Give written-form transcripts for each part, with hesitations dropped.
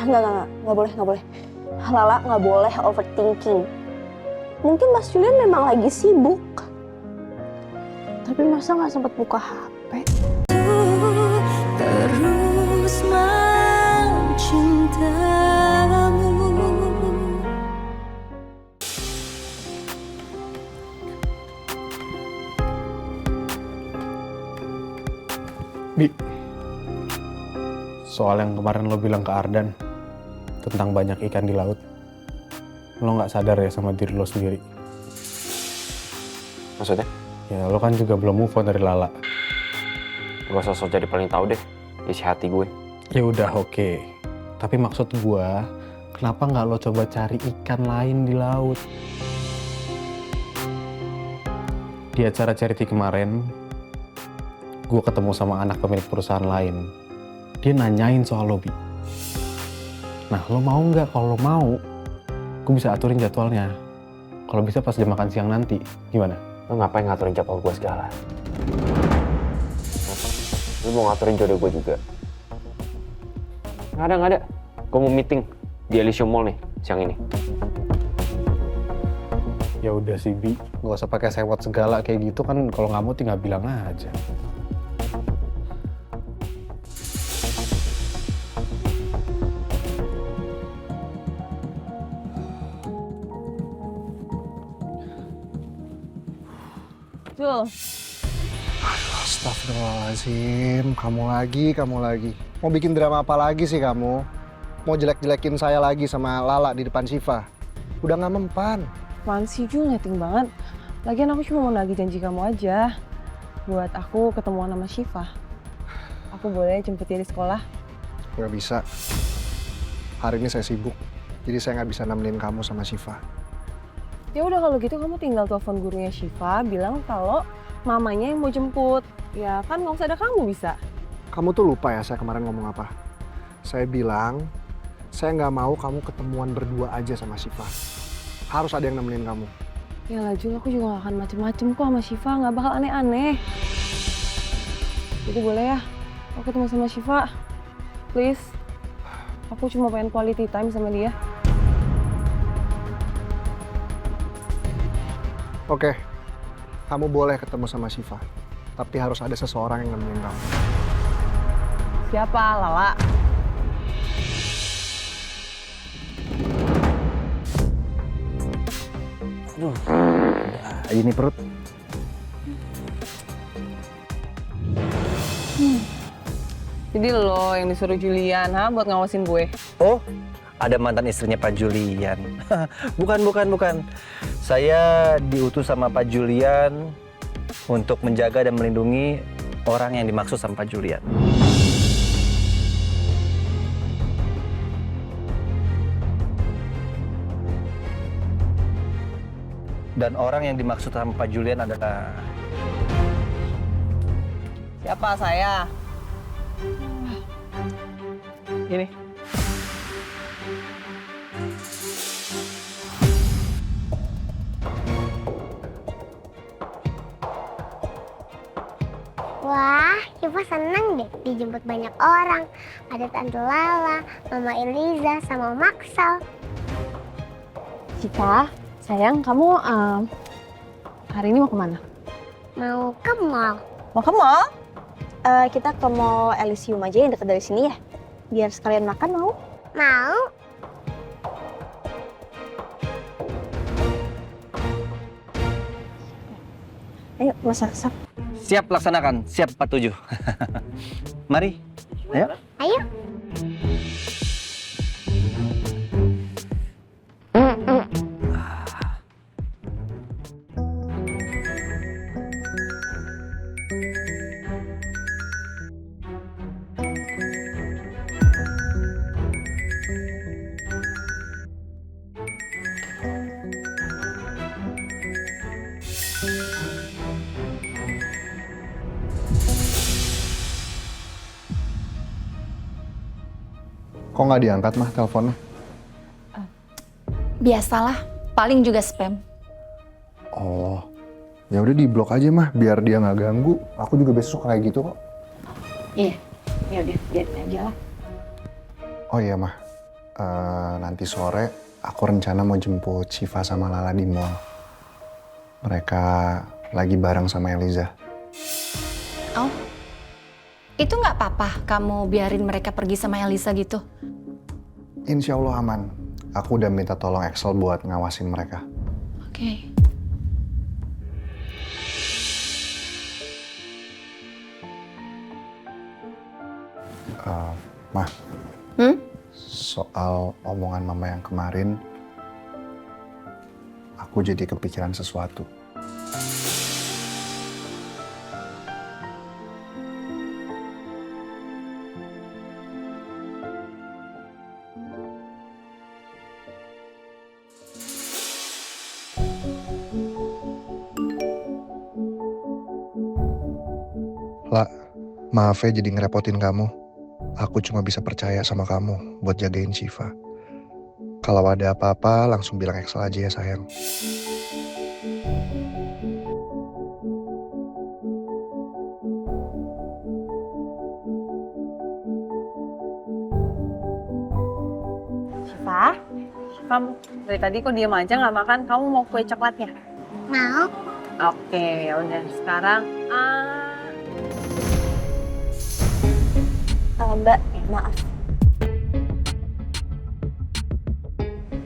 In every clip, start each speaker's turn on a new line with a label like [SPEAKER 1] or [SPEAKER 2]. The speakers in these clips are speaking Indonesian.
[SPEAKER 1] Nggak boleh, nggak boleh. Lala nggak boleh overthinking. Mungkin Mas Julian memang lagi sibuk. Tapi masa nggak sempat buka HP?
[SPEAKER 2] Terus mencintamu.
[SPEAKER 3] Bi, soal yang kemarin lo bilang ke Ardan tentang banyak ikan di laut, lo nggak sadar ya sama diri lo sendiri?
[SPEAKER 4] Maksudnya?
[SPEAKER 3] Ya lo kan juga belum move on dari Lala.
[SPEAKER 4] Gak usah sok jadi paling tahu deh isi hati gue.
[SPEAKER 3] Ya udah oke. Tapi maksud gue, kenapa nggak lo coba cari ikan lain di laut? Di acara charity kemarin, gue ketemu sama anak pemilik perusahaan lain. Dia nanyain soal lo, Bi. Nah, lo mau nggak? Kalau lo mau, gue bisa aturin jadwalnya. Kalau bisa pas jam makan siang nanti, gimana?
[SPEAKER 4] Lo ngapain ngaturin jadwal gue segala? Lo mau ngaturin jodoh gue juga? Nggak ada. Gue mau meeting di Elysium Mall nih siang ini.
[SPEAKER 3] Ya udah sih, Bi. Gak usah pakai sewot segala kayak gitu kan. Kalau nggak mau tinggal bilang aja.
[SPEAKER 1] Jul,
[SPEAKER 5] Astagfirullahaladzim, kamu lagi. Mau bikin drama apa lagi sih kamu? Mau jelek-jelekin saya lagi sama Lala di depan Syifa? Udah nggak mempan.
[SPEAKER 1] apaan sih Jul, netting banget. Lagian aku cuma mau nagih janji kamu aja. Buat aku ketemuan sama Syifa. Aku boleh jemput dia di sekolah?
[SPEAKER 5] Nggak bisa. Hari ini saya sibuk, jadi saya nggak bisa nemenin kamu sama Syifa.
[SPEAKER 1] Ya udah kalau gitu kamu tinggal telepon gurunya Syifa, bilang kalau mamanya yang mau jemput. Ya kan nggak usah ada kamu bisa.
[SPEAKER 5] Kamu tuh lupa ya saya kemarin ngomong apa? Saya bilang, saya nggak mau kamu ketemuan berdua aja sama Syifa. Harus ada yang nemenin kamu.
[SPEAKER 1] Ya lah Jul, aku juga gak akan macem-macem kok sama Syifa, nggak bakal aneh-aneh. Jadi boleh ya, aku ketemu sama Syifa. Please. Aku cuma pengen quality time sama dia.
[SPEAKER 5] Oke, kamu boleh ketemu sama Syifa. Tapi harus ada seseorang yang nemenin kamu.
[SPEAKER 1] Siapa? Lala?
[SPEAKER 6] Aduh, ini perut.
[SPEAKER 1] Jadi lo yang disuruh Julian, buat ngawasin gue?
[SPEAKER 6] Oh, ada mantan istrinya Pak Julian. Bukan. Saya diutus sama Pak Julian untuk menjaga dan melindungi orang yang dimaksud sama Pak Julian. Dan orang yang dimaksud sama Pak Julian adalah...
[SPEAKER 1] Siapa saya?
[SPEAKER 6] ini.
[SPEAKER 7] Wah, Syifa senang deh dijemput banyak orang. Ada Tante Lala, Mama Eliza, sama Maksal.
[SPEAKER 1] Cita, sayang, kamu hari ini mau kemana?
[SPEAKER 7] Mau ke mall.
[SPEAKER 1] Mau ke mall? Kita ke mall Elysium aja yang dekat dari sini ya. Biar sekalian makan, mau?
[SPEAKER 7] Mau?
[SPEAKER 1] Ayo, masak-masak.
[SPEAKER 6] Siap laksanakan, siap 47. Mari, ayo.
[SPEAKER 7] Ayo.
[SPEAKER 5] Kok nggak diangkat mah teleponnya?
[SPEAKER 8] Biasalah, paling juga spam.
[SPEAKER 5] Oh, ya udah diblok aja mah, biar dia nggak ganggu. Aku juga besok kayak gitu kok.
[SPEAKER 8] Iya, ya udah biarin aja lah.
[SPEAKER 5] Oh iya mah, Nanti sore aku rencana mau jemput Syifa sama Lala di mall. Mereka lagi bareng sama Eliza.
[SPEAKER 8] Oh, itu nggak apa-apa kamu biarin mereka pergi sama Elisa gitu?
[SPEAKER 5] Insya Allah aman. Aku udah minta tolong Excel buat ngawasin mereka.
[SPEAKER 8] Oke.
[SPEAKER 5] Mah,
[SPEAKER 8] Hmm?
[SPEAKER 5] soal omongan mama yang kemarin, aku jadi kepikiran sesuatu. Lah, maaf ya jadi ngerepotin kamu. Aku cuma bisa percaya sama kamu buat jagain Syifa. Kalau ada apa-apa langsung bilang Excel aja ya sayang.
[SPEAKER 1] Syifa, kamu dari tadi kok diem aja nggak makan? Kamu mau kue coklatnya?
[SPEAKER 7] Mau?
[SPEAKER 1] Oke, ya udah sekarang.
[SPEAKER 9] Mbak, maaf.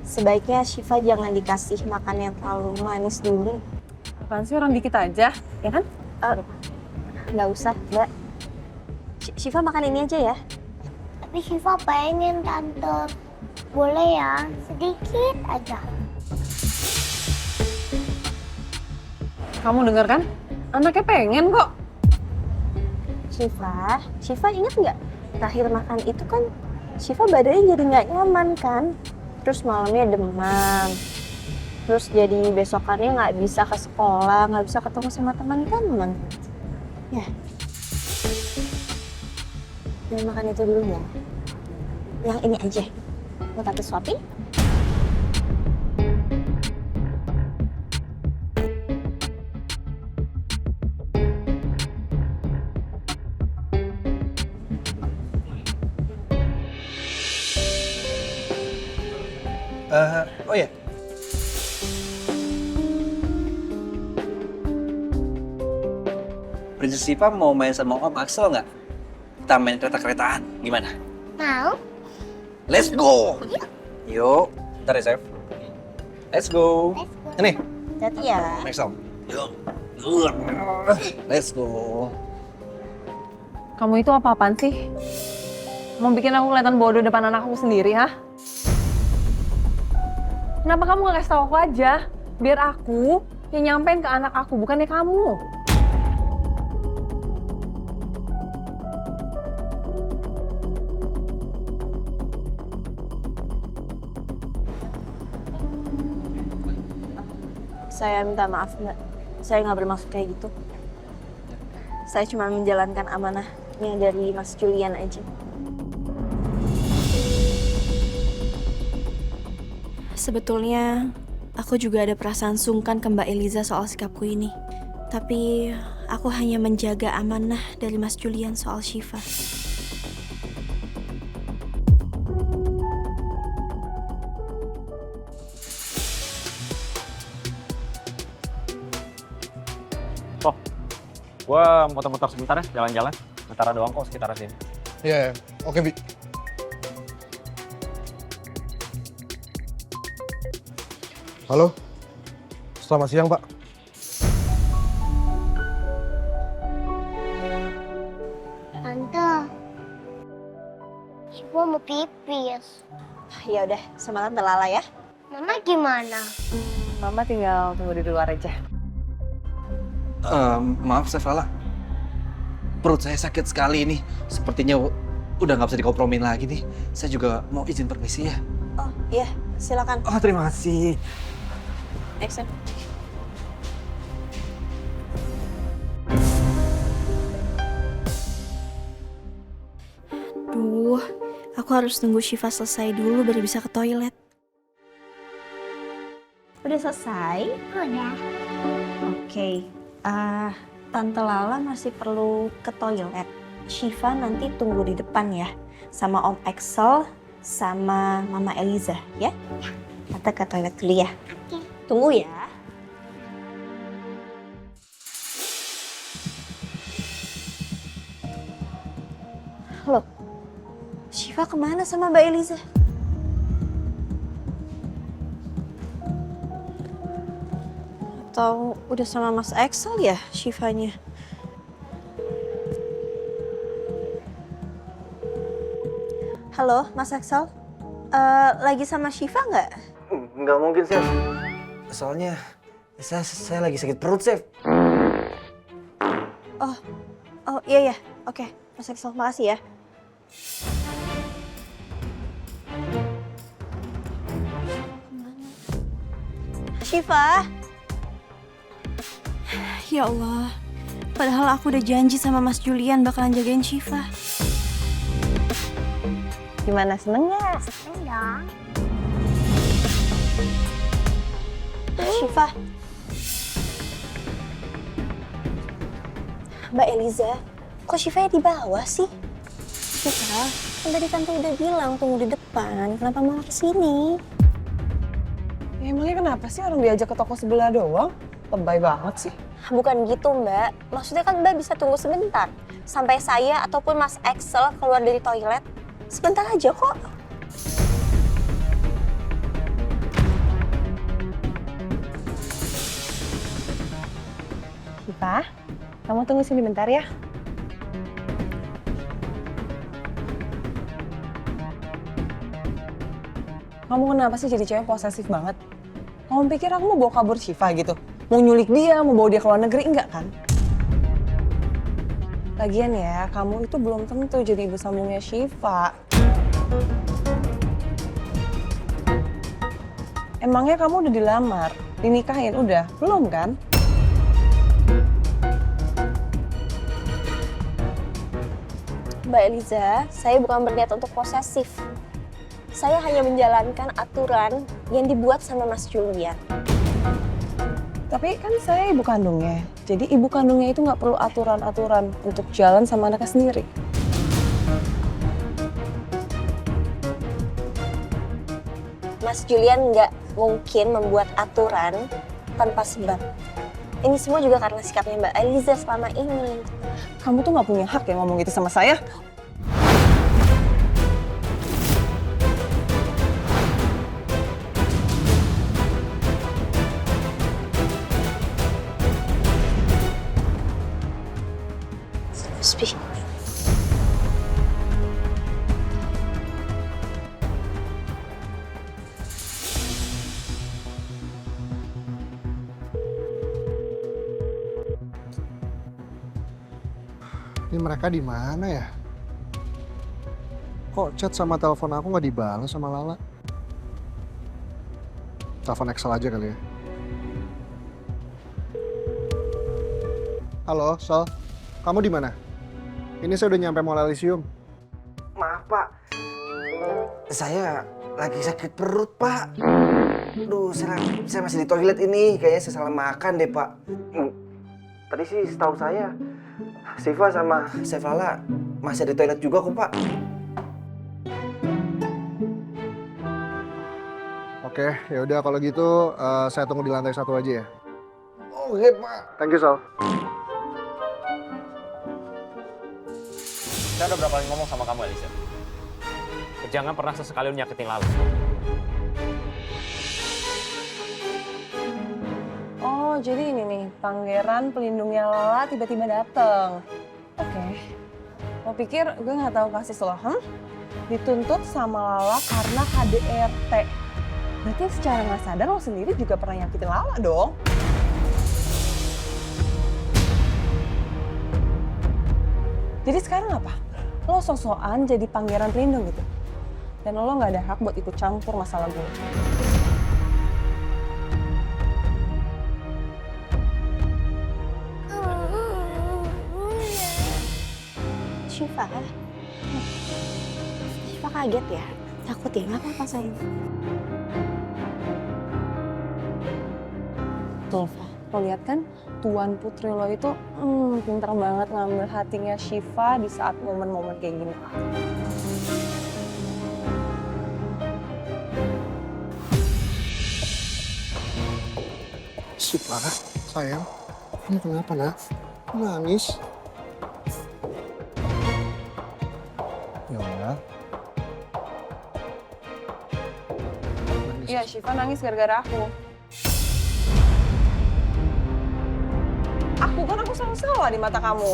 [SPEAKER 9] Sebaiknya Syifa jangan dikasih makan yang terlalu manis dulu.
[SPEAKER 1] Apaan sih orang dikit aja, ya kan?
[SPEAKER 9] Nggak usah, Mbak. Syifa makan ini aja ya.
[SPEAKER 7] Tapi Syifa pengen tante. Boleh ya, sedikit aja.
[SPEAKER 1] Kamu denger kan? Anaknya pengen kok.
[SPEAKER 9] Syifa ingat nggak? Terakhir makan itu kan Syifa badannya jadi nggak nyaman kan? Terus malamnya demam. Terus jadi besokannya nggak bisa ke sekolah, nggak bisa ketemu sama teman-teman. Ya. Jangan makan itu dulu ya. Yang ini aja. Mau tante suapin?
[SPEAKER 6] Oh ya. Princess Syifa mau main sama Om Axel nggak? Kita main kereta-keretaan, gimana?
[SPEAKER 7] Mau?
[SPEAKER 6] Let's go! Yuk, ntar ya, Chef. Let's go.
[SPEAKER 7] Let's go.
[SPEAKER 6] Ini,
[SPEAKER 9] Hati ya.
[SPEAKER 6] Axel. Yuk. Let's go.
[SPEAKER 1] Kamu itu apa-apaan sih? Mau bikin aku kelihatan bodoh depan anak aku sendiri, ha? Kenapa kamu gak kasih tau aku aja? Biar aku yang nyampein ke anak aku, bukannya kamu.
[SPEAKER 9] Saya minta maaf, Mbak. Saya nggak bermaksud kayak gitu. Saya cuma menjalankan amanahnya dari Mas Julian aja. Sebetulnya, aku juga ada perasaan sungkan ke Mbak Eliza soal sikapku ini. Tapi, aku hanya menjaga amanah dari Mas Julian soal Syifa.
[SPEAKER 4] Gua muter-muter sebentar ya, jalan-jalan. Sementara doang kok sekitar sini.
[SPEAKER 5] Iya, oke Bi. Halo, selamat siang Pak.
[SPEAKER 7] Tante. Syifa mau pipis.
[SPEAKER 9] Ya udah, sama Tante Lala ya.
[SPEAKER 7] Mama gimana?
[SPEAKER 1] Mama tinggal tunggu di luar aja.
[SPEAKER 6] Maaf, Chef Lala. Perut saya sakit sekali ini. Sepertinya udah nggak bisa dikompromin lagi nih. Saya juga mau izin permisi ya.
[SPEAKER 9] Oh iya, silakan.
[SPEAKER 6] Oh, terima kasih.
[SPEAKER 9] Next time. Duh, aku harus tunggu Syifa selesai dulu baru bisa ke toilet. Udah selesai?
[SPEAKER 7] Udah.
[SPEAKER 9] Oke. Tante Lala masih perlu ke toilet. Syifa nanti tunggu di depan ya. Sama Om Axel, sama Mama Eliza ya. Tante ke toilet dulu ya. Tunggu ya. Loh, Syifa kemana sama Mbak Eliza? Atau udah sama Mas Axel ya Syifanya? Halo, Mas Axel. Lagi sama Syifa nggak?
[SPEAKER 6] Nggak mungkin, Chef. Soalnya saya lagi sakit perut, Chef.
[SPEAKER 9] Oh iya ya. Oke, Mas Axel, makasih ya. Syifa. Ya Allah. Padahal aku udah janji sama Mas Julian bakalan jagain Syifa. Gimana, seneng nggak?
[SPEAKER 7] Seneng dong.
[SPEAKER 9] Syifa. Mbak Eliza, kok Syifa di bawah sih? Syifa, kan tadi tante udah bilang tunggu di depan, kenapa malah kesini?
[SPEAKER 1] Ya, emangnya kenapa sih orang diajak ke toko sebelah doang? Lebay banget sih.
[SPEAKER 9] Bukan gitu Mbak, maksudnya kan Mbak bisa tunggu sebentar. Sampai saya ataupun Mas Axel keluar dari toilet. Sebentar aja kok.
[SPEAKER 1] Syifa, kamu tunggu sini bentar ya. Kamu kenapa sih jadi cewek posesif banget? Kamu pikir aku mau bawa kabur Syifa gitu? Mau nyulik dia, mau bawa dia ke luar negeri? Enggak kan? Lagian ya, kamu itu belum tentu jadi ibu sambungnya Syifa. Emangnya kamu udah dilamar, dinikahin udah? Belum kan?
[SPEAKER 9] Mbak Eliza, saya bukan berniat untuk posesif. Saya hanya menjalankan aturan yang dibuat sama Mas Julian.
[SPEAKER 1] Tapi kan saya ibu kandungnya. Jadi ibu kandungnya itu nggak perlu aturan-aturan untuk jalan sama anaknya sendiri.
[SPEAKER 9] Mas Julian nggak mungkin membuat aturan tanpa sebab. Ini semua juga karena sikapnya Mbak Eliza selama ini.
[SPEAKER 1] Kamu tuh nggak punya hak ya ngomong gitu sama saya.
[SPEAKER 9] Spi.
[SPEAKER 5] Ini mereka di mana ya? Kok chat sama telepon aku nggak dibalas sama Lala? Telepon Excel aja kali ya. Halo, Sol. Kamu di mana? Ini saya udah nyampe Mall Elysium.
[SPEAKER 6] Maaf, Pak. Saya lagi sakit perut, Pak. Duh, saya masih di toilet ini. Kayaknya saya salah makan deh, Pak. Tadi sih setahu saya, Syifa sama Chef Lala masih di toilet juga kok, Pak.
[SPEAKER 5] Oke, ya udah kalau gitu saya tunggu di lantai 1 aja ya.
[SPEAKER 6] Oke, Pak.
[SPEAKER 5] Thank you, Sol.
[SPEAKER 4] Saya udah berapa kali ngomong sama kamu, Elisa. Jangan pernah sesekali nyakitin Lala.
[SPEAKER 1] Oh, jadi ini nih, pangeran pelindungnya Lala tiba-tiba dateng. Oke. Lo pikir gue nggak tahu kasus lo, Dituntut sama Lala karena KDRT. Berarti secara nggak sadar lo sendiri juga pernah nyakitin Lala dong. Jadi sekarang apa? Lo sok-sokan jadi pangeran pelindung gitu. Dan lo nggak ada hak buat ikut campur masalah gue.
[SPEAKER 9] Syifa. Syifa kaget ya? Takut ya? Nggak apa-apa sayang.
[SPEAKER 1] Tuh, lo lihat kan? Tuan Putri lo itu pintar banget ngambil hatinya Syifa di saat momen-momen kayak gini.
[SPEAKER 5] Syifa, sayang. Ini kenapa, nak? Nangis. Ya udah.
[SPEAKER 1] Iya, Syifa nangis gara-gara aku. Aku selalu salah di mata kamu.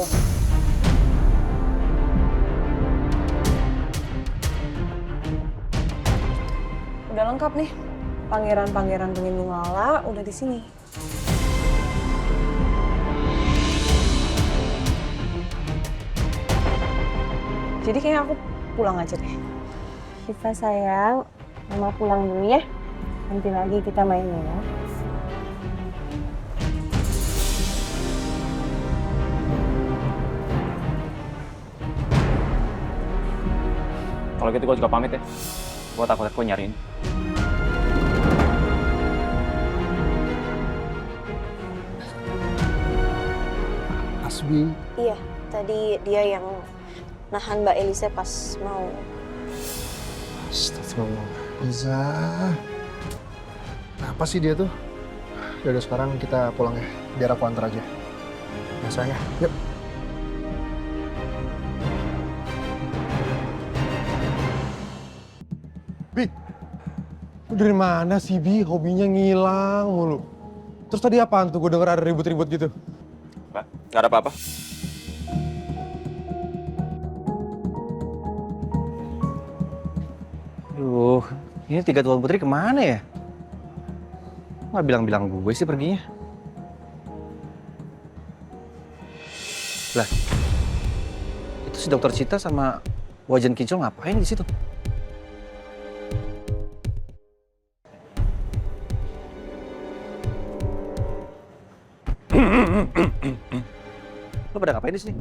[SPEAKER 1] Udah lengkap nih. Pangeran-pangeran pelindung Lala udah di sini. Jadi kayaknya aku pulang aja deh.
[SPEAKER 9] Syifa sayang, Mama pulang dulu ya. Nanti lagi kita main ya.
[SPEAKER 4] Kalau gitu gue juga pamit ya. Gue takut aku nyariin.
[SPEAKER 5] Asbi.
[SPEAKER 9] Iya, tadi dia yang nahan Mbak Elisa pas mau.
[SPEAKER 5] Astagfirullah. Liza. Kenapa sih dia tuh? Yaudah sekarang kita pulang ya. Biar aku antar aja. Ya sayang ya. Yuk.
[SPEAKER 3] Bi, lu dari mana sih Bi? Hobinya ngilang mulu. Terus tadi apaan tuh? Gue denger ada ribut-ribut gitu.
[SPEAKER 4] Nggak ada apa-apa.
[SPEAKER 6] Aduh, ini 3 Tuan Putri kemana ya? Nggak bilang-bilang gue sih perginya. Lah, itu si Dokter Cita sama Wajan Kinclong ngapain di situ? Lo pada ngapain di sini?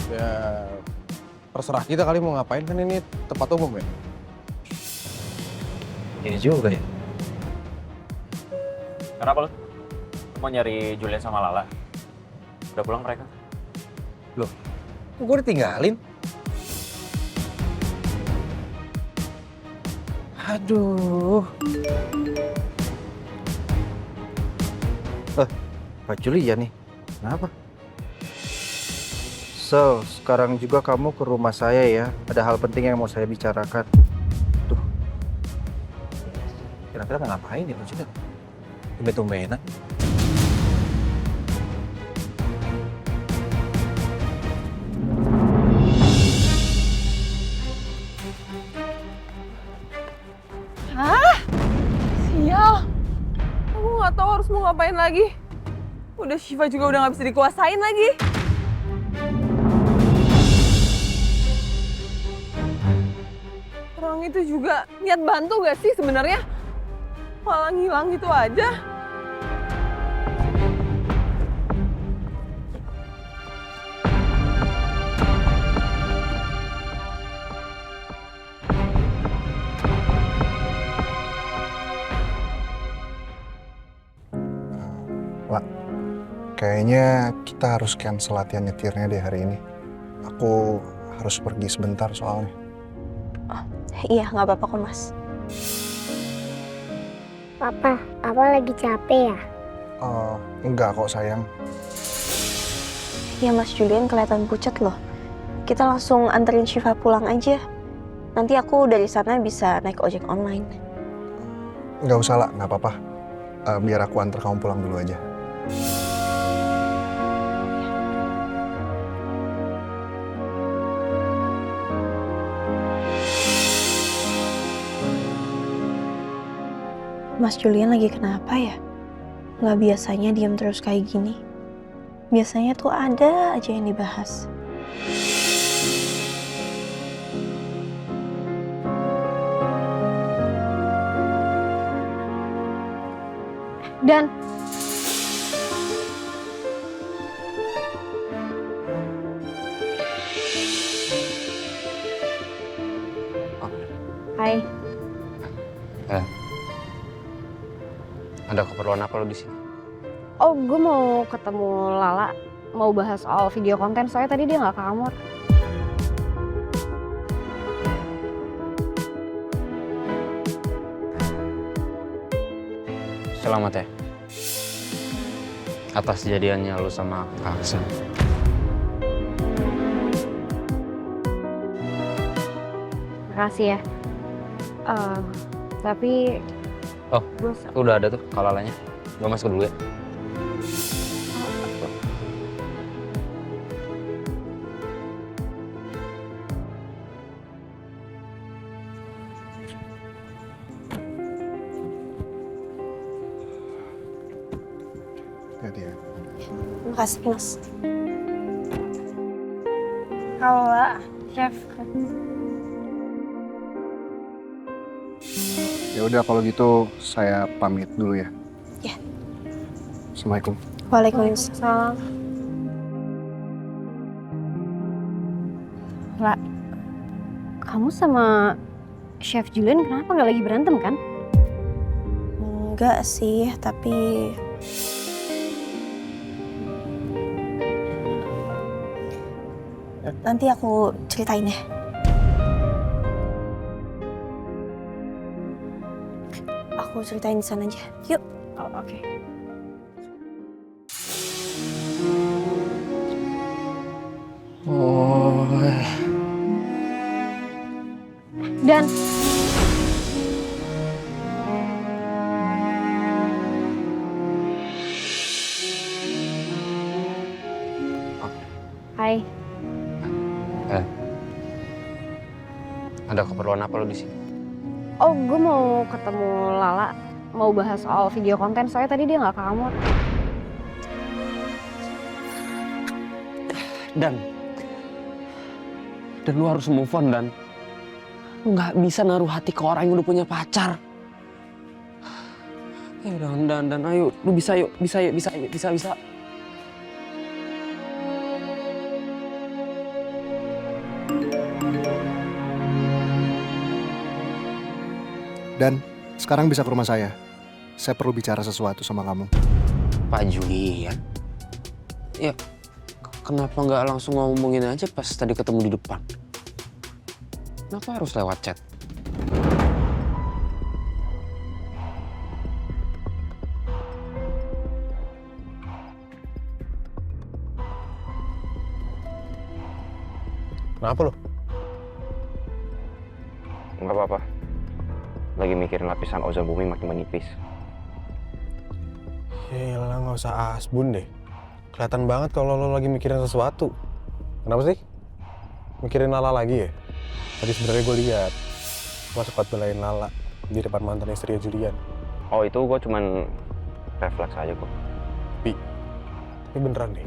[SPEAKER 3] Ya, terserah kita kali mau ngapain, kan ini tempat umum ya.
[SPEAKER 6] Ini juga ya.
[SPEAKER 4] Kenapa lo? Mau nyari Julian sama Lala? Udah pulang mereka?
[SPEAKER 6] Loh, gue ditinggalin? Aduh. Pak Julian nih. Kenapa? So, sekarang juga kamu ke rumah saya ya. Ada hal penting yang mau saya bicarakan. Tuh. Kira-kira ngapain ya Pak Julian? Tumben-tumbenan.
[SPEAKER 1] Sial. Aku nggak tahu harus mau ngapain lagi. Udah Syifa juga udah nggak bisa dikuasain lagi. Orang itu juga niat bantu gak sih sebenarnya? Malah ngilang gitu aja.
[SPEAKER 5] Wak, kayaknya kita harus cancel latihan nyetirnya deh hari ini. Aku harus pergi sebentar soalnya.
[SPEAKER 9] Iya, nggak apa-apa kok Mas.
[SPEAKER 7] Papa lagi capek ya?
[SPEAKER 5] Enggak kok sayang.
[SPEAKER 9] Iya Mas Julian kelihatan pucat loh. Kita langsung anterin Syifa pulang aja. Nanti aku dari sana bisa naik ojek online.
[SPEAKER 5] Nggak usah lah, nggak apa-apa. Biar aku antar kamu pulang dulu aja.
[SPEAKER 9] Mas Julian lagi kenapa ya? Nggak biasanya diam terus kayak gini. Biasanya tuh ada aja yang dibahas. Dan Hai.
[SPEAKER 3] Ada keperluan apa lo di sini?
[SPEAKER 1] Oh, gue mau ketemu Lala. mau bahas soal video konten, soalnya tadi dia nggak ke kamar.
[SPEAKER 4] Selamat ya. Atas kejadiannya lu sama Kak Aksan.
[SPEAKER 1] Makasih ya. Tapi...
[SPEAKER 4] Oh, udah ada tuh kalalanya. Gue masuk dulu ya.
[SPEAKER 5] Hati ya.
[SPEAKER 9] Makasih, Mas.
[SPEAKER 1] Halo, Chef.
[SPEAKER 5] Ya udah kalau gitu saya pamit dulu ya.
[SPEAKER 9] Ya.
[SPEAKER 5] Assalamualaikum.
[SPEAKER 9] Waalaikumsalam.
[SPEAKER 1] Lah, kamu sama Chef Julian kenapa nggak lagi berantem kan?
[SPEAKER 9] Enggak sih, tapi nanti aku ceritain ya. Aku ceritain di sana aja. Yuk.
[SPEAKER 1] Oh, oke. Dan Hai.
[SPEAKER 4] Ada keperluan apa lu di sini?
[SPEAKER 1] Oh, gue mau ketemu Lala, mau bahas soal video konten, soalnya tadi dia nggak ke kamar.
[SPEAKER 10] Dan lu harus move on, Dan. Lu nggak bisa naruh hati ke orang yang udah punya pacar. Ayo Dan, ayo. Lu bisa yuk, bisa.
[SPEAKER 5] Dan sekarang bisa ke rumah saya. Saya perlu bicara sesuatu sama kamu.
[SPEAKER 10] Pak Julian? Ya, kenapa nggak langsung ngomongin aja pas tadi ketemu di depan? Kenapa harus lewat chat?
[SPEAKER 3] Kenapa lo?
[SPEAKER 4] Nggak apa-apa. Lagi mikirin lapisan ozon bumi makin menipis.
[SPEAKER 3] Yaelah, nggak usah asbun deh. Kelihatan banget kalau lo lagi mikirin sesuatu. Kenapa sih? Mikirin Lala lagi ya? Tadi sebenarnya gue lihat lo sempat belain Lala di depan mantan istri Julian.
[SPEAKER 4] Oh, itu gue cuman refleks aja kok.
[SPEAKER 3] Tapi beneran deh.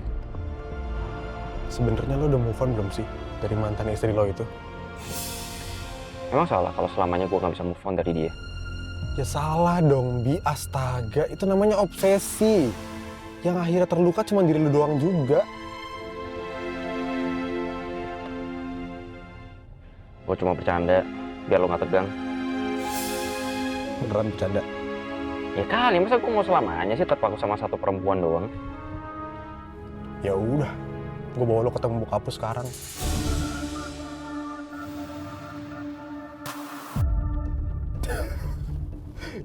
[SPEAKER 3] Sebenarnya lo udah move on belum sih dari mantan istri lo itu?
[SPEAKER 4] Emang salah kalau selamanya gue nggak bisa move on dari dia?
[SPEAKER 3] Ya salah dong, Bi. Astaga, itu namanya obsesi. Yang akhirnya terluka cuma diri lu doang juga.
[SPEAKER 4] Gue cuma bercanda, biar lo nggak tegang.
[SPEAKER 3] Beneran bercanda?
[SPEAKER 4] Ya kali, masa gue mau selamanya sih terpaku sama satu perempuan doang?
[SPEAKER 3] Ya udah, gue bawa lo ketemu bokap lu sekarang.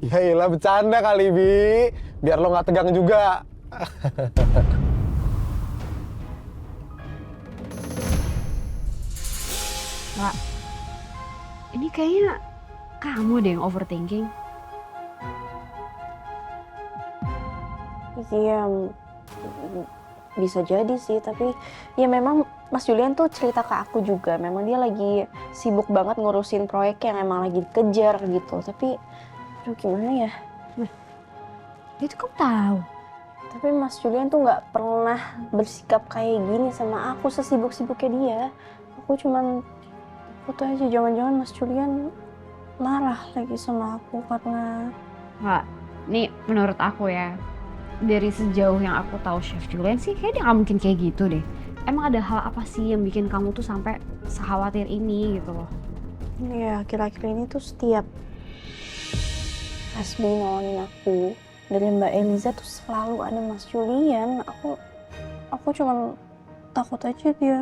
[SPEAKER 3] Ya iyalah, bercanda kali, Bi. Biar lo nggak tegang juga.
[SPEAKER 1] Pak, ini kayaknya kamu deh yang overthinking.
[SPEAKER 9] Iya, bisa jadi sih, tapi ya memang Mas Julian tuh cerita ke aku juga. Memang dia lagi sibuk banget ngurusin proyek yang emang lagi dikejar gitu. Tapi, aduh gimana ya?
[SPEAKER 1] Itu kamu tahu.
[SPEAKER 9] Tapi Mas Julian tuh nggak pernah bersikap kayak gini sama aku, sesibuk-sibuknya dia. Aku cuman foto aja, jangan-jangan Mas Julian marah lagi sama aku karena...
[SPEAKER 1] Nggak, nih menurut aku ya, dari sejauh yang aku tahu Chef Julian sih kayaknya dia nggak mungkin kayak gitu deh. Emang ada hal apa sih yang bikin kamu tuh sampai sekhawatir ini gitu loh?
[SPEAKER 9] Ya, akhir-akhir ini tuh setiap Hasbi nolongin aku dari Mbak Eliza tuh selalu ada Mas Julian. Aku Aku cuma takut aja dia.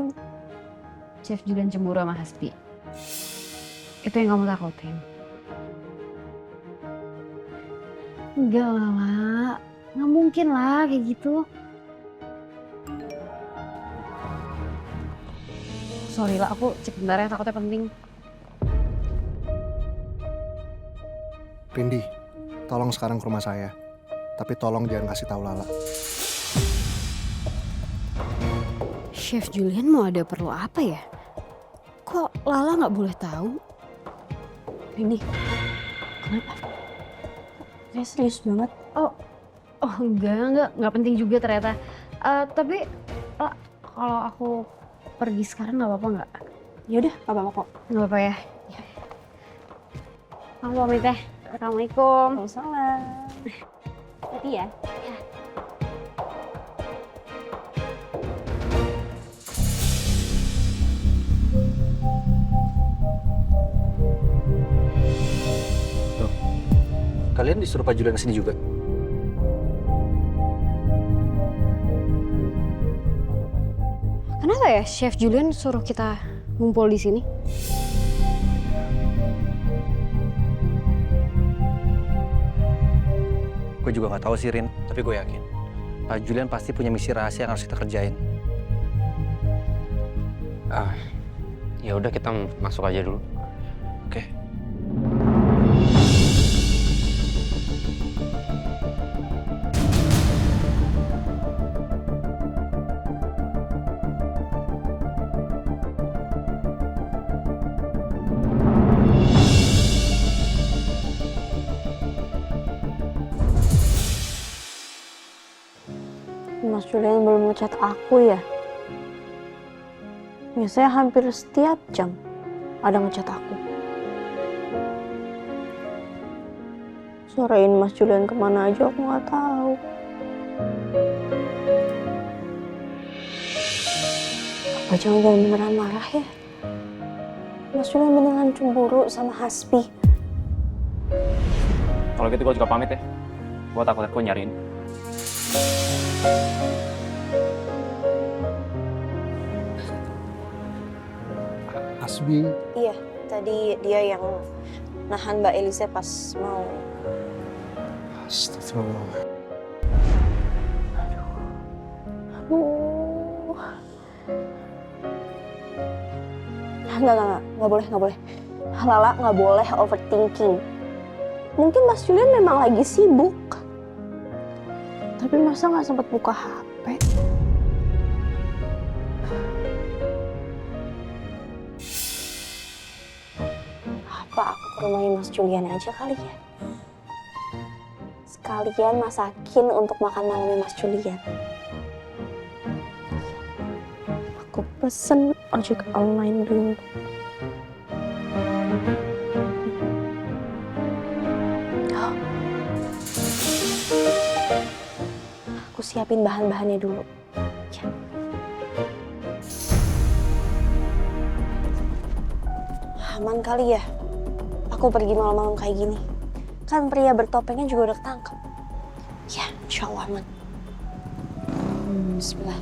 [SPEAKER 1] Chef Julian cemburu sama Hasbi. Itu yang kamu takutin. Enggak lah, nggak mungkin lah kayak gitu. Sorry lah, aku cek bentar ya, takutnya penting.
[SPEAKER 5] Rindi, tolong sekarang ke rumah saya. Tapi tolong jangan kasih tahu Lala.
[SPEAKER 1] Chef Julian mau ada perlu apa ya? Kok Lala nggak boleh tahu? Ini kenapa?
[SPEAKER 9] Saya serius banget.
[SPEAKER 1] Oh enggak penting juga ternyata. Tapi kalau aku pergi sekarang nggak apa-apa nggak?
[SPEAKER 9] Yaudah, gak apa-apa kok.
[SPEAKER 1] Nggak apa-apa ya. Aku pamit ya. Assalamualaikum.
[SPEAKER 9] Waalaikumsalam. Hati ya.
[SPEAKER 6] Kalian disuruh Pak Julian kesini juga?
[SPEAKER 1] Kenapa ya Chef Julian suruh kita ngumpul di sini?
[SPEAKER 6] Gue juga nggak tahu sih Rin, tapi gue yakin Pak Julian pasti punya misi rahasia yang harus kita kerjain.
[SPEAKER 10] Ya udah kita masuk aja dulu.
[SPEAKER 6] Oke.
[SPEAKER 9] Mas Julian belum ngechat aku ya? Biasanya hampir setiap jam ada ngechat aku. Suarain Mas Julian kemana aja aku nggak tahu. Apa jangan beneran marah ya? Mas Julian beneran cemburu sama Hasbi.
[SPEAKER 4] Kalau gitu gue juga pamit ya. Gue takut aku nyariin.
[SPEAKER 5] Hasbi,
[SPEAKER 9] Iya, tadi dia yang nahan Mbak Elisa pas mau.
[SPEAKER 5] astagfirullah.
[SPEAKER 9] Aduh. Nggak boleh. Lala nggak boleh overthinking. Mungkin Mas Julian memang lagi sibuk. Tapi masa nggak sempat buka HP? Apa aku ke rumahnya Mas Julian aja kali ya? Sekalian masakin untuk makan malamnya Mas Julian. Aku pesen ojek online dulu. Aku siapin bahan-bahannya dulu. Ya. Aman kali ya? Aku pergi malam-malam kayak gini. Kan pria bertopengnya juga udah ketangkep. Ya, insya Allah aman. Bismillah.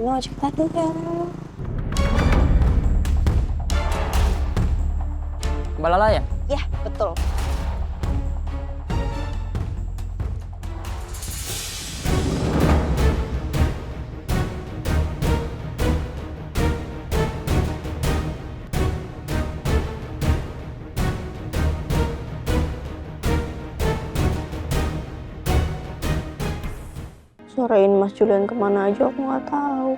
[SPEAKER 9] Mau ojek tadi ya.
[SPEAKER 10] Mbak Lala ya?
[SPEAKER 9] Ya, betul. Suarain Mas Julian kemana aja aku nggak tahu.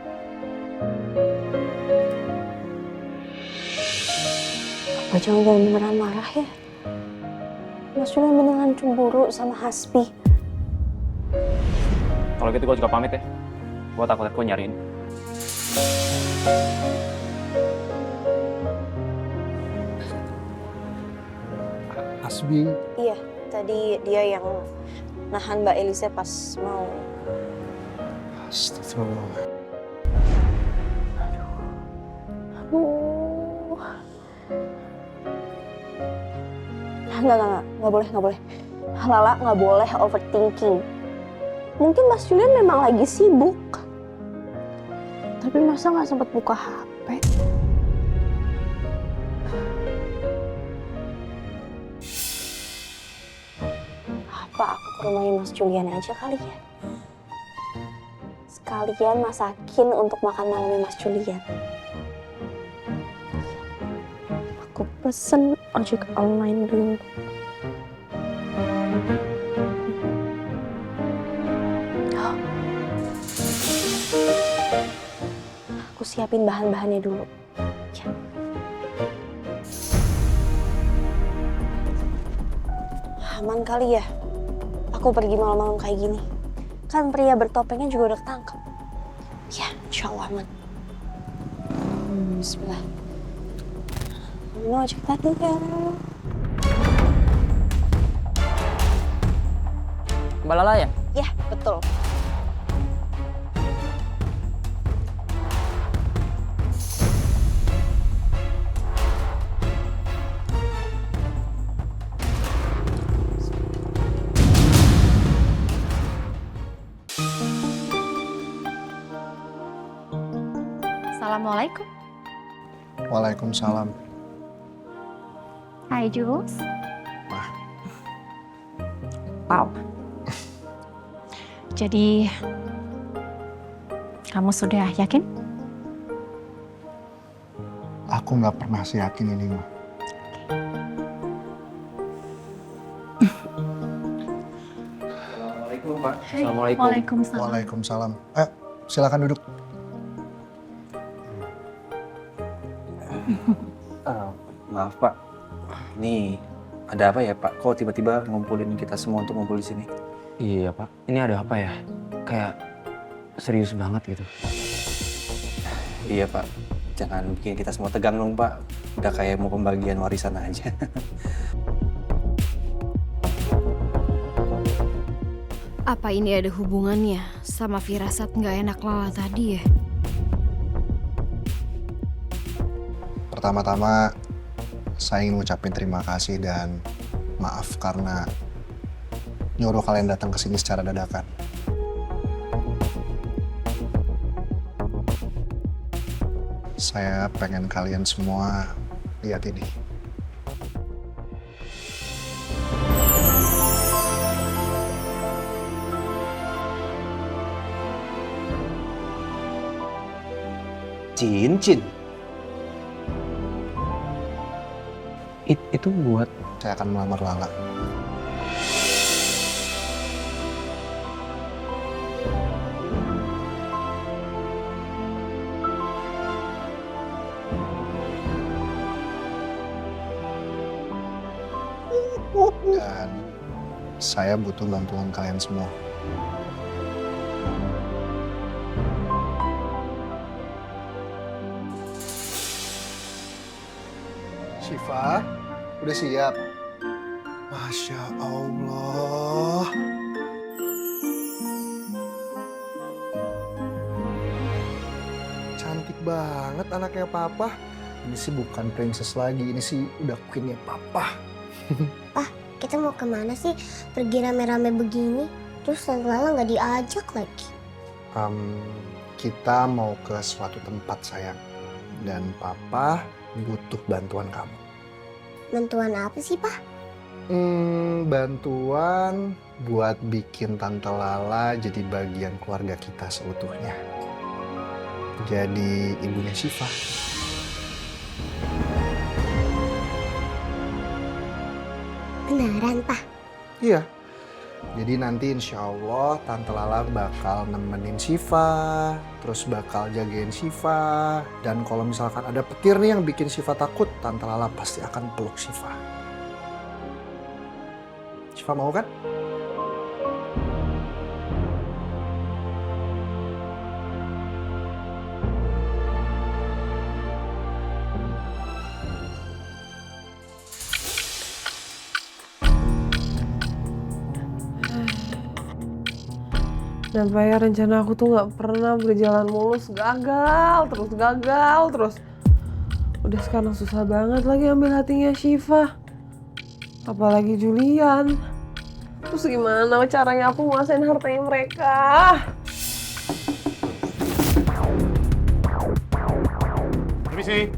[SPEAKER 9] Apa jangan beneran marah ya? Mas Julian beneran cemburu sama Hasbi.
[SPEAKER 4] Kalau gitu gue juga pamit ya. Gue takut aku nyariin.
[SPEAKER 5] Hasbi,
[SPEAKER 9] Iya, tadi dia yang nahan Mbak Elisa pas mau.
[SPEAKER 5] astagfirullah.
[SPEAKER 9] Aduh. Nggak boleh. Lala nggak boleh overthinking. Mungkin Mas Julian memang lagi sibuk. Tapi masa nggak sempat buka HP? Apa aku ke rumahnya Mas Julian aja kali ya? Sekalian masakin untuk makan malamnya Mas Julian. Aku pesen ojek online dulu. Aku siapin bahan-bahannya dulu. Ya. Aman kali ya? Aku pergi malam-malam kayak gini. Kan pria bertopengnya juga udah ketangkep. Ya, insya Allah aman. Bismillah. Ini ojek tadi ya.
[SPEAKER 10] Mbak Lala ya?
[SPEAKER 9] Ya, betul.
[SPEAKER 8] Assalamualaikum.
[SPEAKER 5] Waalaikumsalam.
[SPEAKER 8] Hai Jules.
[SPEAKER 5] Wah.
[SPEAKER 8] Wow. Jadi kamu sudah yakin?
[SPEAKER 5] Aku nggak pernah seyakin ini, Ma.
[SPEAKER 6] Assalamualaikum, Pak.
[SPEAKER 10] Assalamualaikum.
[SPEAKER 8] Waalaikumsalam.
[SPEAKER 5] Waalaikumsalam. Silakan duduk.
[SPEAKER 6] Maaf Pak, ini ada apa ya Pak? Kok tiba-tiba ngumpulin kita semua untuk ngumpul di sini?
[SPEAKER 10] Iya Pak, ini ada apa ya? Kayak serius banget gitu.
[SPEAKER 6] Iya Pak, jangan bikin kita semua tegang dong Pak. Udah kayak mau pembagian warisan aja.
[SPEAKER 11] Apa ini ada hubungannya sama firasat nggak enak Lala tadi ya?
[SPEAKER 5] Pertama-tama, saya ingin ngucapin terima kasih dan maaf karena nyuruh kalian datang ke sini secara dadakan. Saya pengen kalian semua lihat ini.
[SPEAKER 6] Cincin?
[SPEAKER 10] Itu buat...
[SPEAKER 5] Saya akan melamar Lala. Dan saya butuh bantuan kalian semua. Syifa, udah siap? Masya Allah. Cantik banget anaknya Papa. Ini sih bukan princess lagi, ini sih udah queennya Papa.
[SPEAKER 7] Kita mau kemana sih? Pergi rame-rame begini. Terus Tante Lala nggak diajak lagi.
[SPEAKER 5] Kita mau ke suatu tempat sayang. Dan Papa butuh bantuan kamu.
[SPEAKER 7] Bantuan apa sih, Pak?
[SPEAKER 5] Bantuan buat bikin Tante Lala jadi bagian keluarga kita seutuhnya. Jadi ibunya Syifa.
[SPEAKER 7] Beneran, Pak?
[SPEAKER 5] Iya. Jadi nanti insya Allah Tante Lala bakal nemenin Syifa, terus bakal jagain Syifa. Dan kalau misalkan ada petir nih yang bikin Syifa takut, Tante Lala pasti akan peluk Syifa. Syifa mau kan?
[SPEAKER 1] Dan ya rencana aku tuh nggak pernah berjalan mulus, gagal terus. Udah sekarang susah banget lagi ambil hatinya Syifa. Apalagi Julian. Terus gimana caranya aku nguasain hartanya mereka?
[SPEAKER 3] Permisi.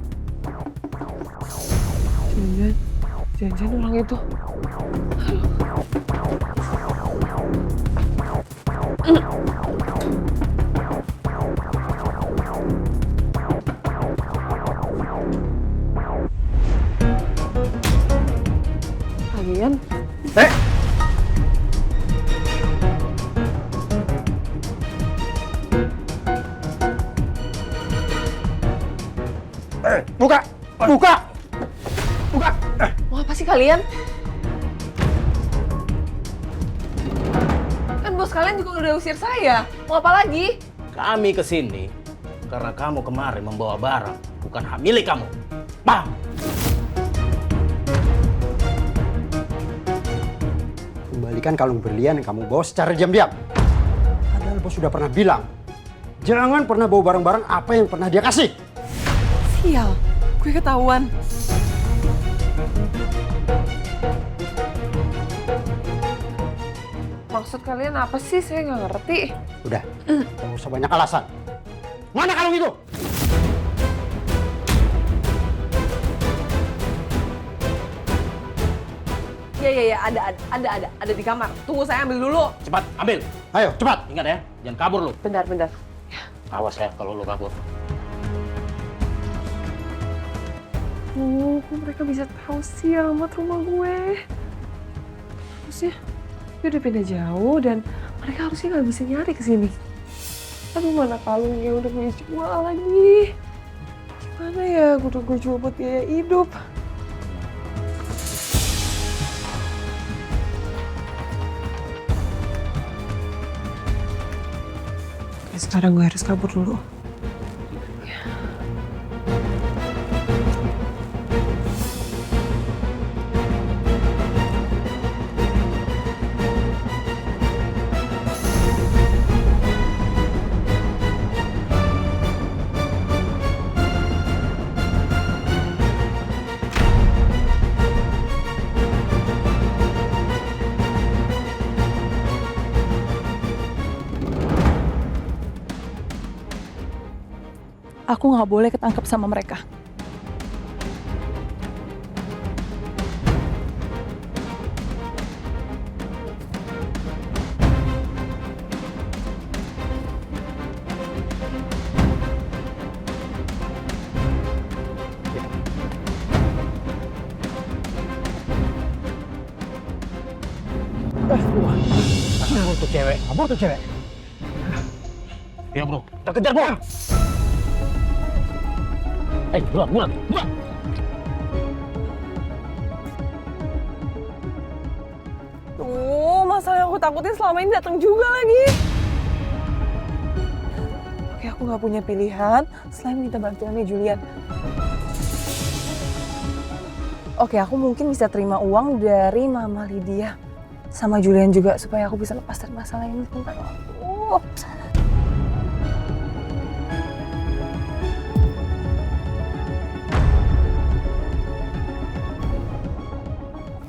[SPEAKER 1] Jangan orang itu. Lagian,
[SPEAKER 5] Buka! Buka! Buka!
[SPEAKER 1] mau apa sih kalian? Kan bos kalian juga udah usir saya. Mau apa lagi?
[SPEAKER 12] Kami kesini karena kamu kemarin membawa barang bukan hak milik kamu. Paham?
[SPEAKER 13] Kembalikan kalung berlian yang kamu bawa secara diam-diam. Padahal bos sudah pernah bilang, jangan pernah bawa barang-barang apa yang pernah dia kasih.
[SPEAKER 1] Sial, gue ketahuan. Maksud kalian apa sih? Saya nggak ngerti.
[SPEAKER 13] Udah, gak usah banyak alasan. Mana kalung itu?
[SPEAKER 1] Iya, ada di kamar. Tunggu saya ambil dulu.
[SPEAKER 12] Cepat, ambil.
[SPEAKER 13] Ayo, cepat.
[SPEAKER 12] Ingat ya, jangan kabur lu.
[SPEAKER 1] Bentar.
[SPEAKER 12] Awas ya kalau lu kabur.
[SPEAKER 1] Kok mereka bisa tahu sih alamat rumah gue? Harusnya gue udah pindah jauh dan mereka harusnya nggak bisa nyari ke sini. Aduh, mana kalungnya udah gue jual lagi. Gimana ya, gue jual buat biaya hidup. Oke, sekarang gue harus kabur dulu. Aku nggak boleh ketangkep sama mereka.
[SPEAKER 13] Kabur tuh cewek.
[SPEAKER 12] Iya bro, kita kejar bro. Buruan.
[SPEAKER 1] Tuh, masalah yang aku takutin selama ini datang juga lagi. Oke, aku nggak punya pilihan selain minta bantuannya Julian. Oke, aku mungkin bisa terima uang dari Mama Lydia sama Julian juga supaya aku bisa lepas dari masalah ini tentang aku.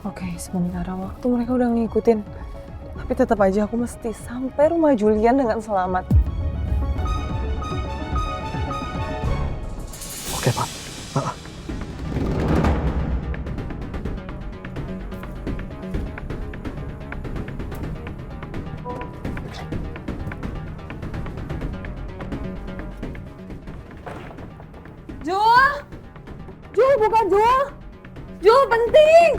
[SPEAKER 1] Oke, sementara waktu mereka udah ngikutin. Tapi tetap aja aku mesti sampai rumah Julian dengan selamat.
[SPEAKER 5] Oke, Pak.
[SPEAKER 1] Jul, bukan Jul. Jul, penting.